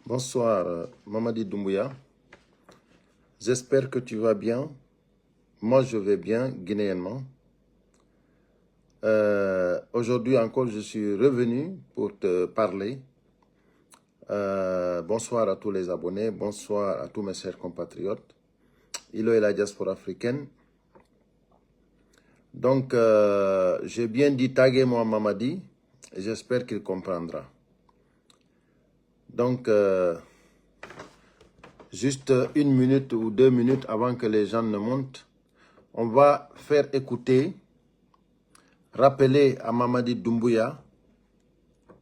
Bonsoir, Mamadi Doumbouya. J'espère que tu vas bien. Moi, je vais bien, guinéennement. Aujourd'hui encore, je suis revenu pour te parler. Bonsoir à tous les abonnés, bonsoir à tous mes chers compatriotes. Ilo et la diaspora africaine. Donc, j'ai bien dit taguer moi Mamadi, et j'espère qu'il comprendra. Donc, juste 1 minute ou 2 minutes avant que les gens ne montent, on va faire écouter, rappeler à Mamadi Doumbouya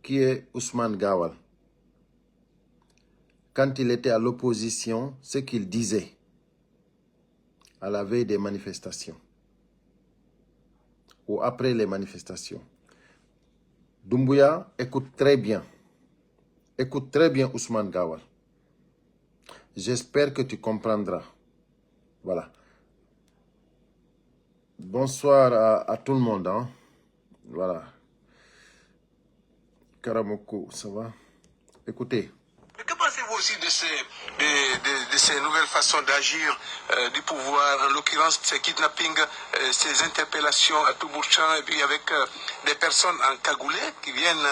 qui est Ousmane Gawal. Quand il était à l'opposition, ce qu'il disait à la veille des manifestations ou après les manifestations. Doumbouya, écoute très bien. Écoute très bien Ousmane Gawal. J'espère que tu comprendras. Voilà. Bonsoir à tout le monde. Hein. Voilà. Karamoko, ça va? Écoutez. Mais que pensez-vous aussi de ces nouvelles façons d'agir du pouvoir, en l'occurrence ces kidnappings, ces interpellations à tout bout de champ, et puis avec des personnes en cagoulé qui viennent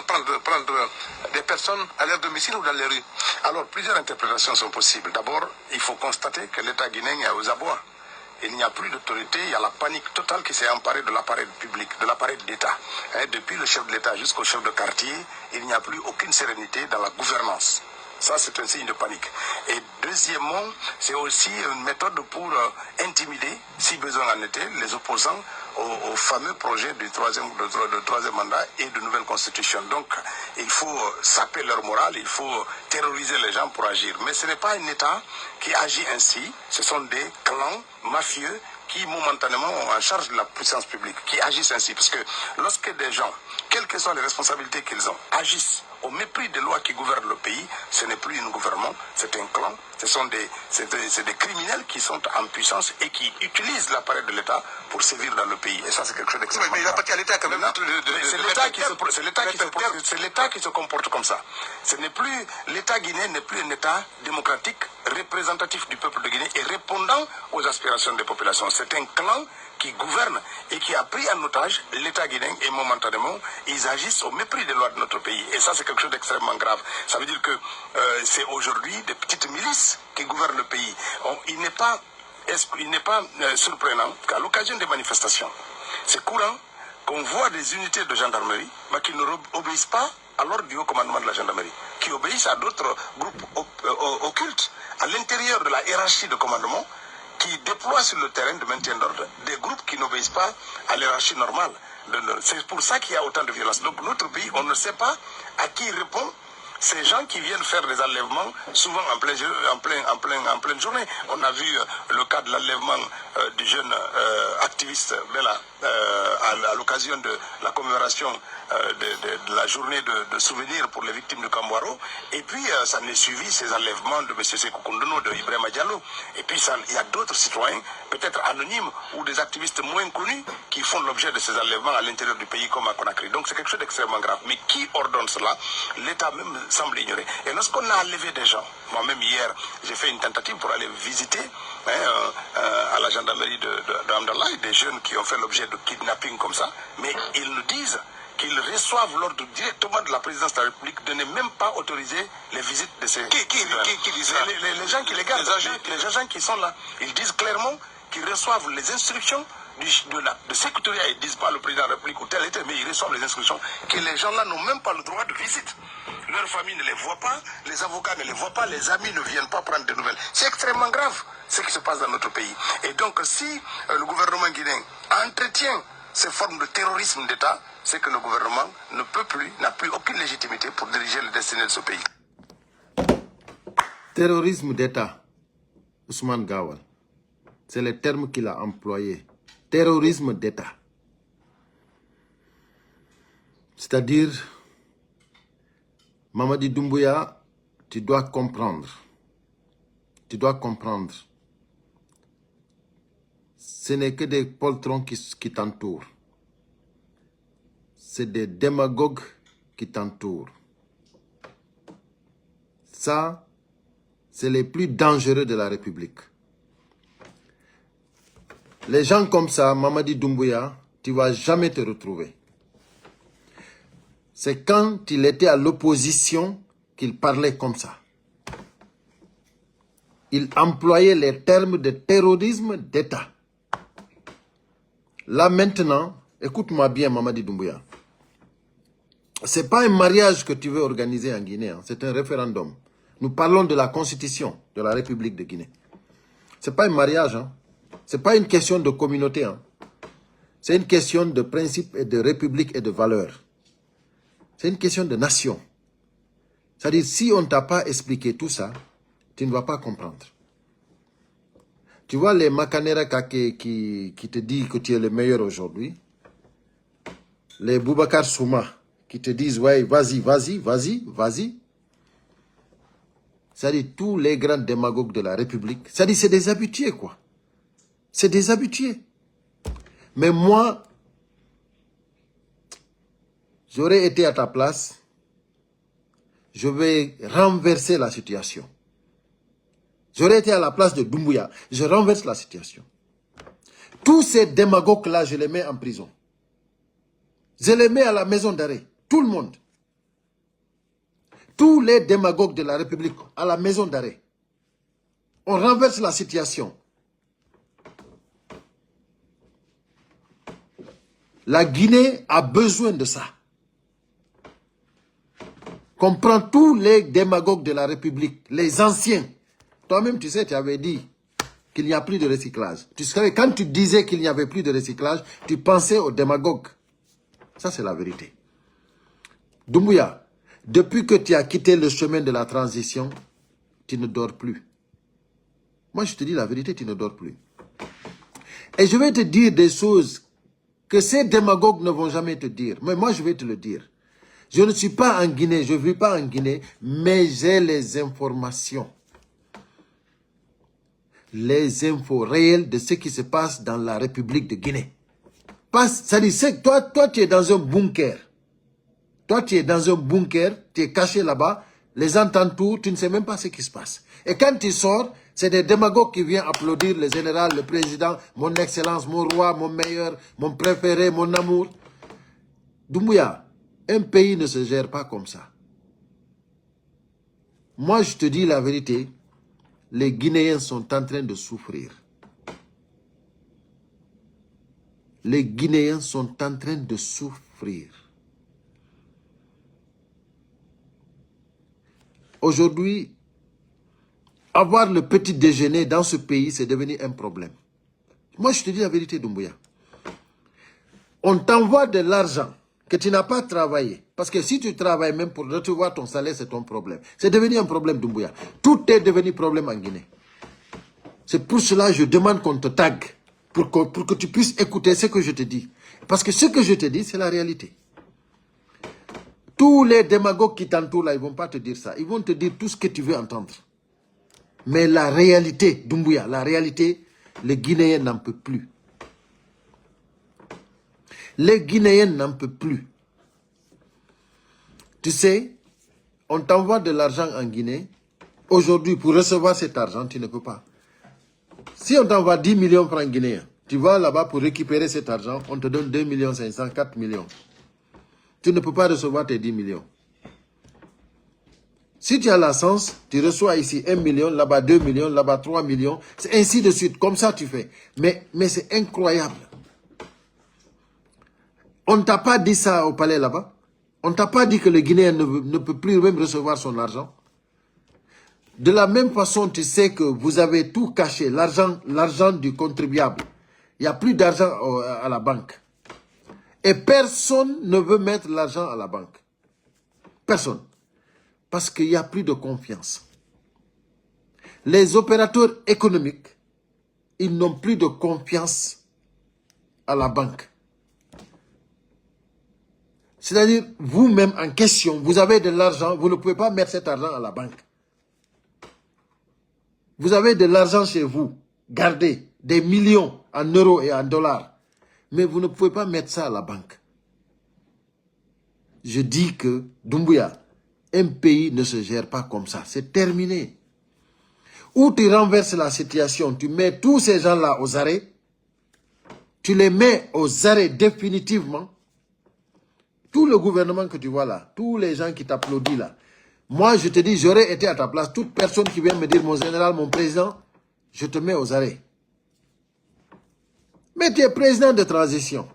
prendre des personnes à leur domicile ou dans les rues? Alors, plusieurs interprétations sont possibles. D'abord, il faut constater que l'État guinéen est aux abois. Il n'y a plus d'autorité, il y a la panique totale qui s'est emparée de l'appareil public, de l'appareil d'État. Depuis le chef de l'État jusqu'au chef de quartier, il n'y a plus aucune sérénité dans la gouvernance. Ça, c'est un signe de panique. Et deuxièmement, c'est aussi une méthode pour intimider, si besoin en était, les opposants au fameux projet du troisième mandat et de nouvelle constitution. Donc, il faut saper leur morale, il faut terroriser les gens pour agir. Mais ce n'est pas un État qui agit ainsi, ce sont des clans mafieux qui momentanément ont en charge de la puissance publique, qui agissent ainsi. Parce que lorsque des gens, quelles que soient les responsabilités qu'ils ont, agissent au mépris des lois qui gouvernent le pays, ce n'est plus un gouvernement, c'est un clan, c'est des criminels qui sont en puissance et qui utilisent l'appareil de l'État pour sévir dans le pays. Et ça, c'est quelque chose d'extrêmement grave. Mais il appartient à l'État quand même. C'est l'État qui se comporte comme ça. L'État guinéen n'est plus un État démocratique, représentatif du peuple de Guinée et répondant aux aspirations des populations. C'est un clan qui gouverne et qui a pris en otage l'État guinéen et momentanément, ils agissent au mépris des lois de notre pays. Et ça, c'est quelque chose d'extrêmement grave. Ça veut dire que c'est aujourd'hui des petites milices qui gouvernent le pays. Il n'est pas surprenant qu'à l'occasion des manifestations, c'est courant qu'on voit des unités de gendarmerie mais qui ne obéissent pas à l'ordre du haut commandement de la gendarmerie, qui obéissent à d'autres groupes occultes à l'intérieur de la hiérarchie de commandement, qui déploient sur le terrain de maintien d'ordre des groupes qui n'obéissent pas à l'hierarchie normale. C'est pour ça qu'il y a autant de violence. Donc notre pays, on ne sait pas à qui répond ces gens qui viennent faire des enlèvements, souvent en pleine journée. On a vu le cas de l'enlèvement du jeune activiste Bella à l'occasion de la commémoration de la journée de souvenir pour les victimes de Kambouaro. Et puis, ça n'est suivi ces enlèvements de M. Sekou Koundono, de Ibrahima Diallo. Et puis, il y a d'autres citoyens, peut-être anonymes, ou des activistes moins connus, qui font l'objet de ces enlèvements à l'intérieur du pays, comme à Conakry. Donc, c'est quelque chose d'extrêmement grave. Mais qui ordonne cela? L'État même semble ignorer. Et lorsqu'on a enlevé des gens, moi-même hier, j'ai fait une tentative pour aller visiter à la gendarmerie d'Amdallah, des jeunes qui ont fait l'objet de kidnapping comme ça, mais ils nous disent qu'ils reçoivent l'ordre directement de la présidence de la République de ne même pas autoriser les visites de ces... Qui dit ça? Les gens qui les gardent, les agents qui sont là. Ils disent clairement qu'ils reçoivent les instructions de secrétariat. Ils ne disent pas le président de la République ou tel et tel, mais ils reçoivent les instructions que les gens-là n'ont même pas le droit de visite. Leur famille ne les voit pas, les avocats ne les voient pas, les amis ne viennent pas prendre des nouvelles. C'est extrêmement grave ce qui se passe dans notre pays. Et donc si le gouvernement guinéen entretient ces formes de terrorisme d'État, c'est que le gouvernement ne peut plus, n'a plus aucune légitimité pour diriger le destin de ce pays. Terrorisme d'État, Ousmane Gawal, c'est le terme qu'il a employé. Terrorisme d'État. C'est-à-dire, Mamadi Doumbouya, tu dois comprendre. Tu dois comprendre. Ce n'est que des poltrons qui t'entourent. C'est des démagogues qui t'entourent. Ça, c'est les plus dangereux de la République. Les gens comme ça, Mamadi Doumbouya, tu ne vas jamais te retrouver. C'est quand il était à l'opposition qu'il parlait comme ça. Il employait les termes de terrorisme d'État. Là maintenant, écoute-moi bien Mamadi Doumbouya. Ce n'est pas un mariage que tu veux organiser en Guinée, hein. C'est un référendum. Nous parlons de la constitution de la République de Guinée. Ce n'est pas un mariage, hein. Ce n'est pas une question de communauté. Hein. C'est une question de principe et de république et de valeur. C'est une question de nation. C'est-à-dire, si on ne t'a pas expliqué tout ça, tu ne vas pas comprendre. Tu vois les Makanera Kake qui te disent que tu es le meilleur aujourd'hui. Les Boubacar Souma qui te disent, ouais, vas-y, vas-y, vas-y, vas-y. C'est-à-dire, tous les grands démagogues de la République, c'est-à-dire, c'est des habitués, quoi. C'est des habitués. Mais moi, j'aurais été à ta place, je vais renverser la situation. J'aurais été à la place de Doumbouya, je renverse la situation. Tous ces démagogues-là, je les mets en prison. Je les mets à la maison d'arrêt. Tout le monde. Tous les démagogues de la République à la maison d'arrêt. On renverse la situation. La Guinée a besoin de ça. Qu'on prend tous les démagogues de la République, les anciens. Toi-même, tu sais, tu avais dit qu'il n'y a plus de recyclage. Tu savais, quand tu disais qu'il n'y avait plus de recyclage, tu pensais aux démagogues. Ça, c'est la vérité. Doumbouya, depuis que tu as quitté le chemin de la transition, tu ne dors plus. Moi, je te dis la vérité, tu ne dors plus. Et je vais te dire des choses que ces démagogues ne vont jamais te dire. Mais moi, je vais te le dire. Je ne suis pas en Guinée, je ne vis pas en Guinée, mais j'ai les informations. Les infos réelles de ce qui se passe dans la République de Guinée. C'est-à-dire, toi, tu es dans un bunker. Toi, tu es dans un bunker, tu es caché là-bas, les gens t'entourent, tu ne sais même pas ce qui se passe. Et quand tu sors, c'est des démagogues qui viennent applaudir le général, le président, mon excellence, mon roi, mon meilleur, mon préféré, mon amour. Doumbouya, un pays ne se gère pas comme ça. Moi, je te dis la vérité, les Guinéens sont en train de souffrir. Les Guinéens sont en train de souffrir. Aujourd'hui, avoir le petit déjeuner dans ce pays, c'est devenu un problème. Moi, je te dis la vérité, Doumbouya. On t'envoie de l'argent que tu n'as pas travaillé. Parce que si tu travailles même pour recevoir ton salaire, c'est ton problème. C'est devenu un problème, Doumbouya. Tout est devenu problème en Guinée. C'est pour cela que je demande qu'on te tague. Pour que tu puisses écouter ce que je te dis. Parce que ce que je te dis, c'est la réalité. Tous les démagogues qui t'entourent là, ils ne vont pas te dire ça. Ils vont te dire tout ce que tu veux entendre. Mais la réalité, Doumbouya, la réalité, les Guinéens n'en peuvent plus. Les Guinéens n'en peuvent plus. Tu sais, on t'envoie de l'argent en Guinée. Aujourd'hui, pour recevoir cet argent, tu ne peux pas. Si on t'envoie 10 millions de francs guinéens, tu vas là-bas pour récupérer cet argent, on te donne 2 500 000, 4 millions. Tu ne peux pas recevoir tes 10 millions. Si tu as la chance, tu reçois ici 1 million, là-bas 2 millions, là-bas 3 millions. C'est ainsi de suite, comme ça tu fais. Mais c'est incroyable. On ne t'a pas dit ça au palais là-bas. On ne t'a pas dit que le Guinéen ne peut plus même recevoir son argent. De la même façon, tu sais que vous avez tout caché, l'argent du contribuable. Il n'y a plus d'argent à la banque. Et personne ne veut mettre l'argent à la banque. Personne. Parce qu'il n'y a plus de confiance. Les opérateurs économiques, ils n'ont plus de confiance à la banque. C'est-à-dire, vous-même en question, vous avez de l'argent, vous ne pouvez pas mettre cet argent à la banque. Vous avez de l'argent chez vous, gardez des millions en euros et en dollars, mais vous ne pouvez pas mettre ça à la banque. Je dis que, Doumbouya, Un pays ne se gère pas comme ça. C'est terminé. Ou tu renverses la situation, tu mets tous ces gens-là aux arrêts, tu les mets aux arrêts définitivement. Tout le gouvernement que tu vois là, tous les gens qui t'applaudissent là, moi je te dis, j'aurais été à ta place, toute personne qui vient me dire, mon général, mon président, je te mets aux arrêts. Mais tu es président de transition.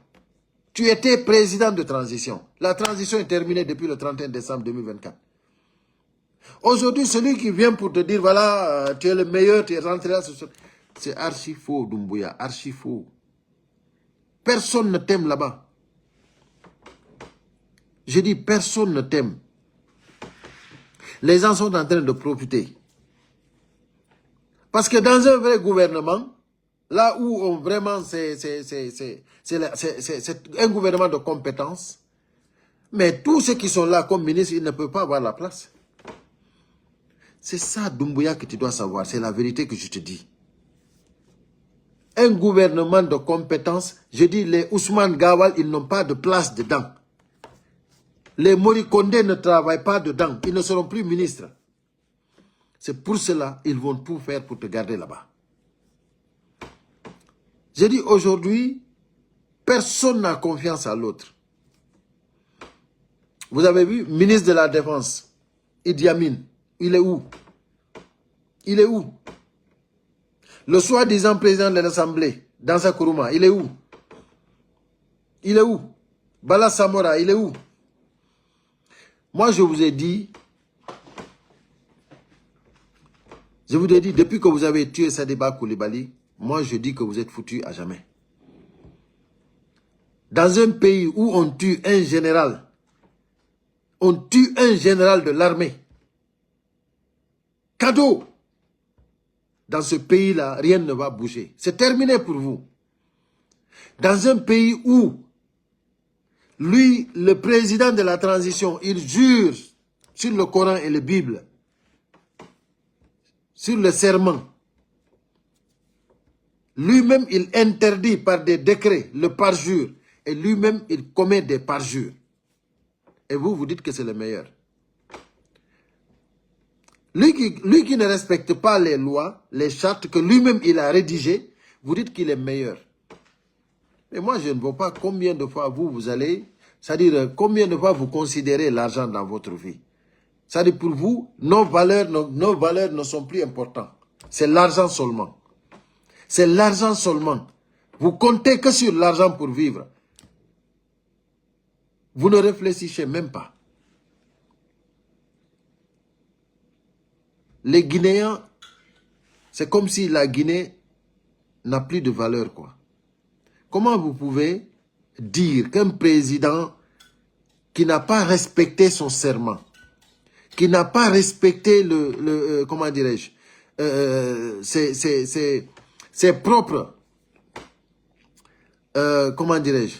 Tu étais président de transition. La transition est terminée depuis le 31 décembre 2024. Aujourd'hui, celui qui vient pour te dire, voilà, tu es le meilleur, tu es rentré là, c'est archi faux, Doumbouya, archi faux. Personne ne t'aime là-bas. Je dis, personne ne t'aime. Les gens sont en train de profiter. Parce que dans un vrai gouvernement, là où vraiment c'est un gouvernement de compétences, mais tous ceux qui sont là comme ministres, ils ne peuvent pas avoir la place. C'est ça, Doumbouya, que tu dois savoir. C'est la vérité que je te dis. Un gouvernement de compétences, je dis, les Ousmane Gawal, ils n'ont pas de place dedans. Les Morikonde ne travaillent pas dedans. Ils ne seront plus ministres. C'est pour cela qu'ils vont tout faire pour te garder là-bas. Je dis, aujourd'hui, personne n'a confiance à l'autre. Vous avez vu, ministre de la Défense, Idi Amin, il est où? Il est où? Le soi-disant président de l'Assemblée, Dansa Kourouma, il est où? Il est où? Bala Samora, il est où? Moi, je vous ai dit, depuis que vous avez tué Sadibou Coulibaly, moi, je dis que vous êtes foutus à jamais. Dans un pays où on tue un général de l'armée, cadeau, dans ce pays-là, rien ne va bouger. C'est terminé pour vous. Dans un pays où, lui, le président de la transition, il jure sur le Coran et la Bible, sur le serment, lui-même, il interdit par des décrets le parjure, et lui-même, il commet des parjures. Et vous, vous dites que c'est le meilleur. Lui qui ne respecte pas les lois, les chartes que lui-même il a rédigées, vous dites qu'il est meilleur. Mais moi, je ne vois pas combien de fois vous allez, c'est-à-dire combien de fois vous considérez l'argent dans votre vie. C'est-à-dire pour vous, nos valeurs ne sont plus importantes. C'est l'argent seulement. C'est l'argent seulement. Vous comptez que sur l'argent pour vivre. Vous ne réfléchissez même pas. Les Guinéens, c'est comme si la Guinée n'a plus de valeur, quoi. Comment vous pouvez dire qu'un président qui n'a pas respecté son serment, qui n'a pas respecté comment dirais-je, ses propres, comment dirais-je,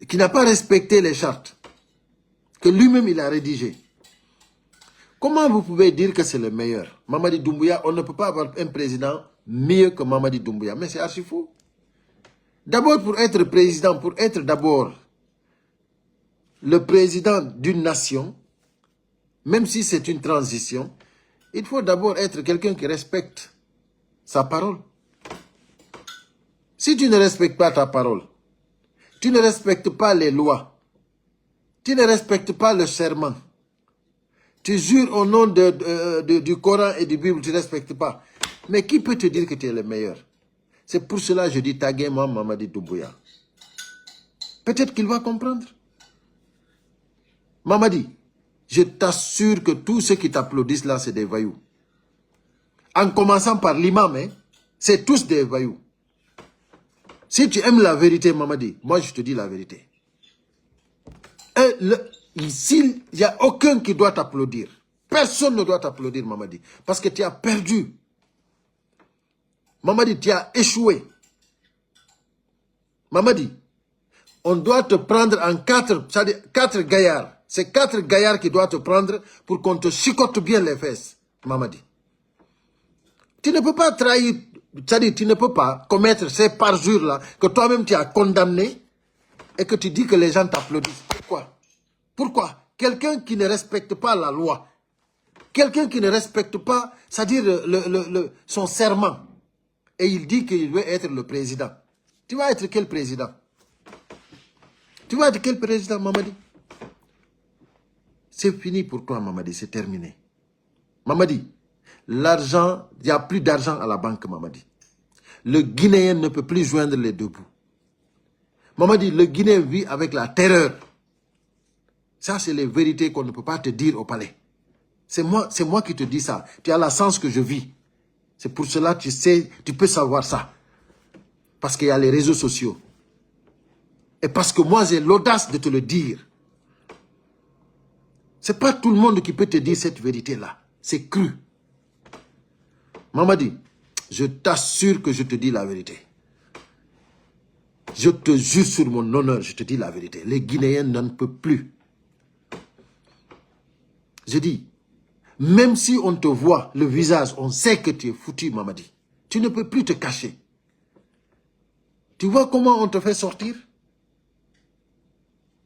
qui n'a pas respecté les chartes que lui-même il a rédigées. Comment vous pouvez dire que c'est le meilleur? Mamadi Doumbouya, on ne peut pas avoir un président mieux que Mamadi Doumbouya. Mais c'est archi fou. D'abord, pour être président, pour être d'abord le président d'une nation, même si c'est une transition, il faut d'abord être quelqu'un qui respecte sa parole. Si tu ne respectes pas ta parole, tu ne respectes pas les lois, tu ne respectes pas le serment, tu jures au nom du Coran et du Bible, tu ne respectes pas. Mais qui peut te dire que tu es le meilleur? C'est pour cela que je dis taguez-moi Mamadi Doumbouya. Peut-être qu'il va comprendre. Mamadi, je t'assure que tous ceux qui t'applaudissent là, c'est des voyous. En commençant par l'imam, hein, c'est tous des voyous. Si tu aimes la vérité, Mamadi, moi je te dis la vérité. Ici, il n'y a aucun qui doit t'applaudir. Personne ne doit t'applaudir, Mamadi. Parce que tu as perdu. Mamadi, tu as échoué. Mamadi, on doit te prendre en 4 gaillards. C'est 4 gaillards qui doivent te prendre pour qu'on te chicote bien les fesses, Mamadi. Tu ne peux pas trahir, c'est-à-dire tu ne peux pas commettre ces parjures-là que toi-même tu as condamné et que tu dis que les gens t'applaudissent. Pourquoi? Pourquoi? quelqu'un qui ne respecte pas la loi, quelqu'un qui ne respecte pas, c'est-à-dire son serment, et il dit qu'il veut être le président. Tu vas être quel président? Tu vas être quel président, Mamadi? C'est fini pour toi, Mamadi, c'est terminé. Mamadi, l'argent, il n'y a plus d'argent à la banque, Mamadi. Le Guinéen ne peut plus joindre les deux bouts. Mamadi, le Guinéen vit avec la terreur. Ça, c'est les vérités qu'on ne peut pas te dire au palais. C'est moi qui te dis ça. Tu as la sens que je vis. C'est pour cela que tu sais, tu peux savoir ça. Parce qu'il y a les réseaux sociaux. Et parce que moi, j'ai l'audace de te le dire. C'est pas tout le monde qui peut te dire cette vérité-là. C'est cru. Mamadi, je t'assure que je te dis la vérité. Je te jure sur mon honneur, je te dis la vérité. Les Guinéens n'en peuvent plus. Je dis, même si on te voit le visage, on sait que tu es foutu, Mamadi. Tu ne peux plus te cacher. Tu vois comment on te fait sortir?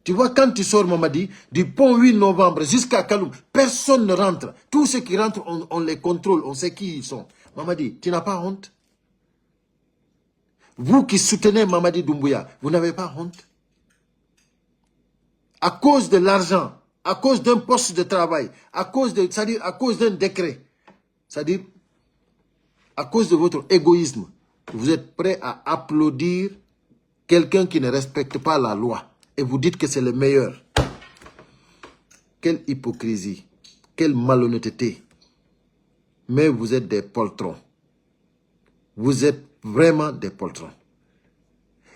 Tu vois, quand tu sors, Mamadi, du pont 8 novembre jusqu'à Kaloum, personne ne rentre. Tous ceux qui rentrent, on les contrôle, on sait qui ils sont. Mamadi, tu n'as pas honte? Vous qui soutenez Mamadi Doumbouya, vous n'avez pas honte? À cause de l'argent, à cause d'un poste de travail, c'est-à-dire à cause d'un décret, c'est-à-dire à cause de votre égoïsme, vous êtes prêt à applaudir quelqu'un qui ne respecte pas la loi. Et vous dites que c'est le meilleur. Quelle hypocrisie. Quelle malhonnêteté. Mais vous êtes des poltrons. Vous êtes vraiment des poltrons.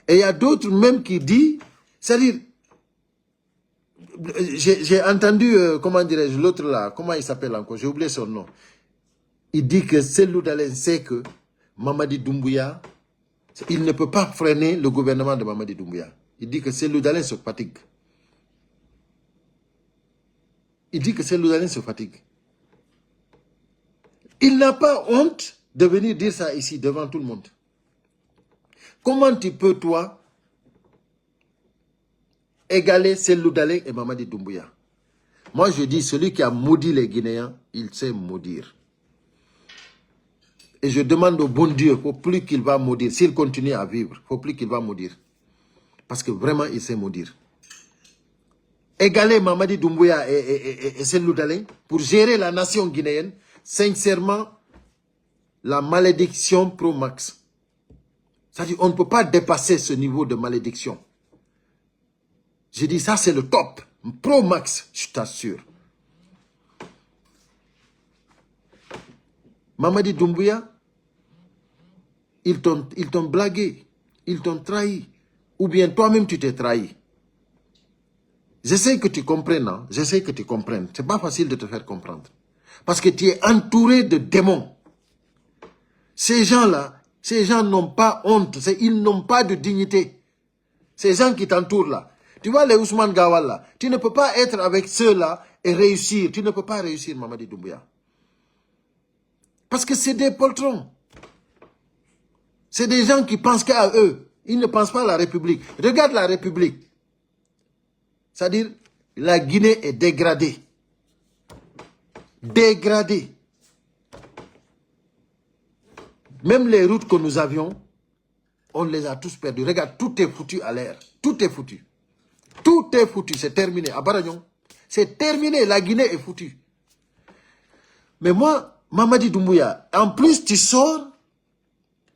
Et il y a d'autres même qui disent, c'est-à-dire, j'ai entendu, comment dirais-je, l'autre là, comment il s'appelle encore, j'ai oublié son nom. Il dit que Cellou Dalein sait que Mamadi Doumbouya, il ne peut pas freiner le gouvernement de Mamadi Doumbouya. Il dit que Cellou Dalein se fatigue. Il dit que Cellou Dalein se fatigue. Il n'a pas honte de venir dire ça ici, devant tout le monde. Comment tu peux, toi, égaler Cellou Dalein et Mamadi Doumbouya? Moi, je dis, celui qui a maudit les Guinéens, il sait maudire. Et je demande au bon Dieu, il ne faut plus qu'il va maudire. S'il continue à vivre, il ne faut plus qu'il va maudire. Parce que vraiment, il sait maudire. Égaler Mamadi Doumbouya et Cellou Dalein pour gérer la nation guinéenne, sincèrement, la malédiction pro max. C'est-à-dire, on ne peut pas dépasser ce niveau de malédiction. Je dis, ça c'est le top. Pro max, je t'assure. Mamadi Doumbouya, ils t'ont blagué, ils t'ont trahi. Ou bien toi-même tu t'es trahi. J'essaie que tu comprennes, hein? J'essaie que tu comprennes. C'est pas facile de te faire comprendre. Parce que tu es entouré de démons. Ces gens-là, ces gens n'ont pas honte, ils n'ont pas de dignité. Ces gens qui t'entourent là. Tu vois les Ousmane Gawal là, tu ne peux pas être avec ceux-là et réussir. Tu ne peux pas réussir, Mamadi Doumbouya. Parce que c'est des poltrons. C'est des gens qui pensent qu'à eux. Ils ne pensent pas à la République. Regarde la République. C'est-à-dire, la Guinée est dégradée. Dégradée. Même les routes que nous avions, on les a tous perdues. Regarde, tout est foutu à l'air. Tout est foutu. Tout est foutu. C'est terminé. À Baragnon, c'est terminé. La Guinée est foutue. Mais moi, Mamadi Doumbouya, en plus, tu sors,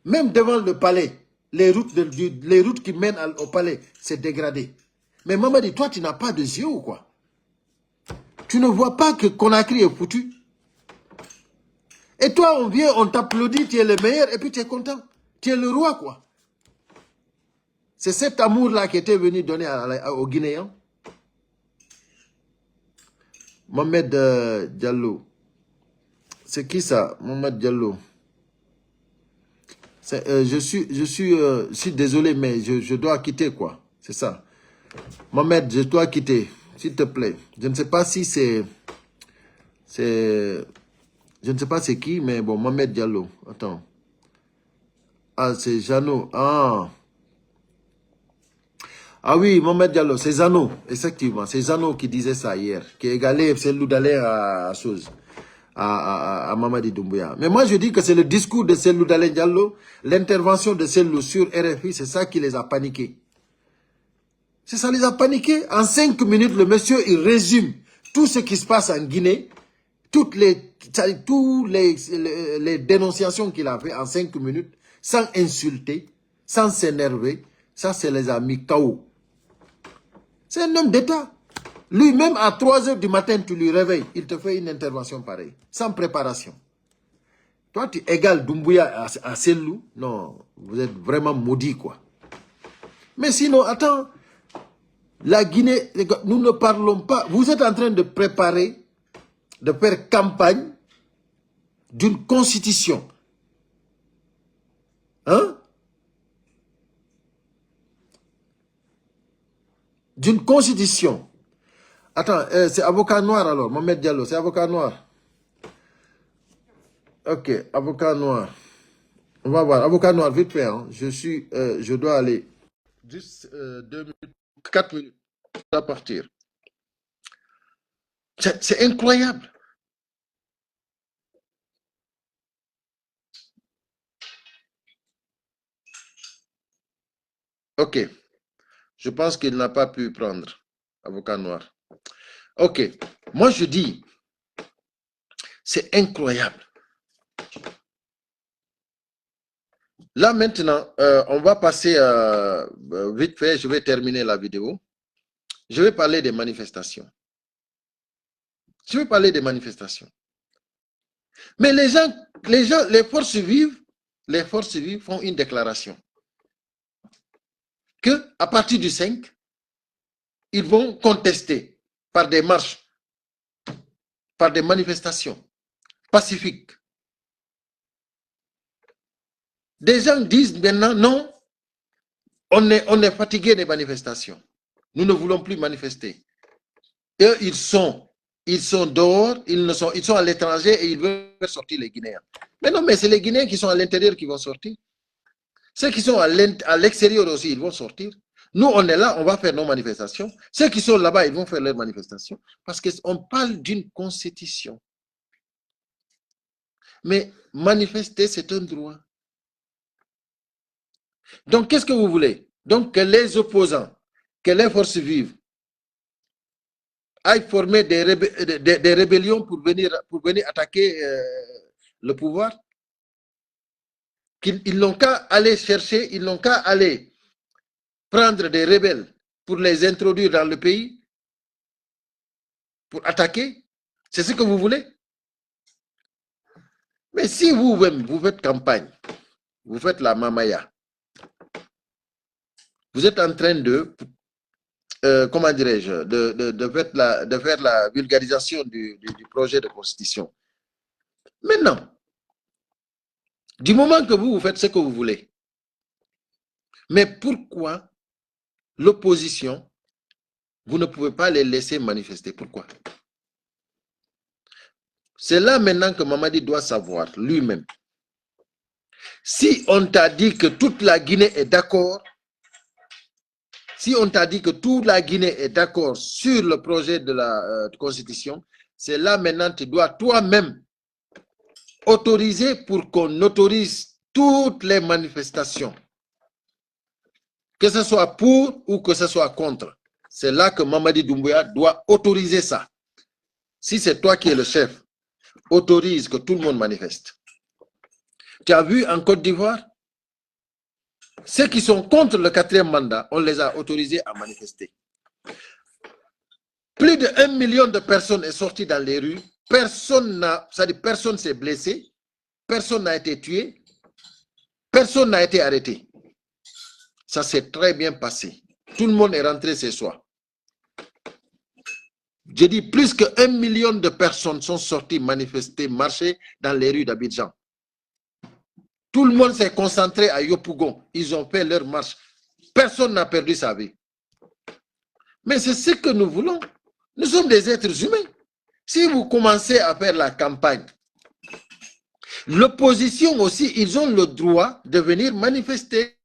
même devant le palais, les routes qui mènent au palais, c'est dégradé. Mais Mamadi, toi, tu n'as pas de yeux ou quoi? Tu ne vois pas que Conakry est foutu? Et toi, on vient, on t'applaudit, tu es le meilleur, et puis tu es content. Tu es le roi, quoi. C'est cet amour-là qui était venu donner aux Guinéens. Mohamed Diallo. C'est qui ça, Mohamed Diallo? Je suis désolé, mais je dois quitter, quoi. C'est ça. Mohamed, je dois quitter, s'il te plaît. Je ne sais pas si c'est... Je ne sais pas c'est qui, mais bon, Mohamed Diallo. Attends. Ah, c'est Jeannot. Ah. Ah oui, Mohamed Diallo, c'est Zano, effectivement. C'est Zano qui disait ça hier, qui égalait Cellou Dalein à chose, à Mamadi Doumbouya. Mais moi, je dis que c'est le discours de Cellou Dalein Diallo, l'intervention de Cellou sur RFI, c'est ça qui les a paniqués. C'est ça les a paniqués. En 5 minutes, le monsieur, il résume tout ce qui se passe en Guinée, toutes les dénonciations qu'il a fait en 5 minutes, sans insulter, sans s'énerver. Ça, c'est les amis KO. C'est un homme d'État. Lui-même, à 3 heures du matin, tu lui réveilles. Il te fait une intervention pareille, sans préparation. Toi, tu égales Doumbouya à Cellou. Non, vous êtes vraiment maudits, quoi. Mais sinon, attends, la Guinée, nous ne parlons pas. Vous êtes en train de préparer, de faire campagne d'une constitution. Hein? D'une constitution. Attends, c'est avocat noir alors, Mohamed Diallo, c'est avocat noir. Ok, avocat noir. On va voir, avocat noir, vite fait, hein. Je dois aller. Juste 2 minutes, 4 minutes, à partir. C'est incroyable. Ok, je pense qu'il n'a pas pu prendre, avocat noir. Ok, moi je dis, c'est incroyable. Là maintenant, on va passer vite fait, je vais terminer la vidéo. Je vais parler des manifestations. Je vais parler des manifestations. Mais les forces vives font une déclaration. Que à partir du 5, ils vont contester par des marches, par des manifestations pacifiques. Des gens disent maintenant, non, on est fatigué des manifestations. Nous ne voulons plus manifester. Eux, ils sont dehors, ils sont à l'étranger et ils veulent faire sortir les Guinéens. Mais non, mais c'est les Guinéens qui sont à l'intérieur qui vont sortir. Ceux qui sont à l'extérieur aussi, ils vont sortir. Nous, on est là, on va faire nos manifestations. Ceux qui sont là-bas, ils vont faire leurs manifestations. Parce qu'on parle d'une constitution. Mais manifester, c'est un droit. Donc, qu'est-ce que vous voulez? Donc, que les opposants, que les forces vives aillent former des rébellions pour venir attaquer le pouvoir? Ils n'ont qu'à aller chercher, ils n'ont qu'à aller prendre des rebelles pour les introduire dans le pays, pour attaquer. C'est ce que vous voulez? Mais si vous-même, vous faites campagne, vous faites la mamaya, vous êtes en train de, comment dirais-je, de faire la vulgarisation du projet de constitution. Maintenant, du moment que vous faites ce que vous voulez, mais pourquoi l'opposition, vous ne pouvez pas les laisser manifester? Pourquoi? C'est là maintenant que Mamadi doit savoir lui-même. Si on t'a dit que toute la Guinée est d'accord, si on t'a dit que toute la Guinée est d'accord sur le projet de la constitution, c'est là maintenant que tu dois toi-même autoriser pour qu'on autorise toutes les manifestations. Que ce soit pour ou que ce soit contre. C'est là que Mamadi Doumbouya doit autoriser ça. Si c'est toi qui es le chef, autorise que tout le monde manifeste. Tu as vu en Côte d'Ivoire, ceux qui sont contre le 4e mandat, on les a autorisés à manifester. Plus de 1 million de personnes sont sorties dans les rues. Personne ne s'est blessé, personne n'a été tué, personne n'a été arrêté. Ça s'est très bien passé. Tout le monde est rentré chez soi. Je dis plus que 1 million de personnes sont sorties manifester, marcher dans les rues d'Abidjan. Tout le monde s'est concentré à Yopougon. Ils ont fait leur marche. Personne n'a perdu sa vie. Mais c'est ce que nous voulons. Nous sommes des êtres humains. Si vous commencez à faire la campagne, l'opposition aussi, ils ont le droit de venir manifester.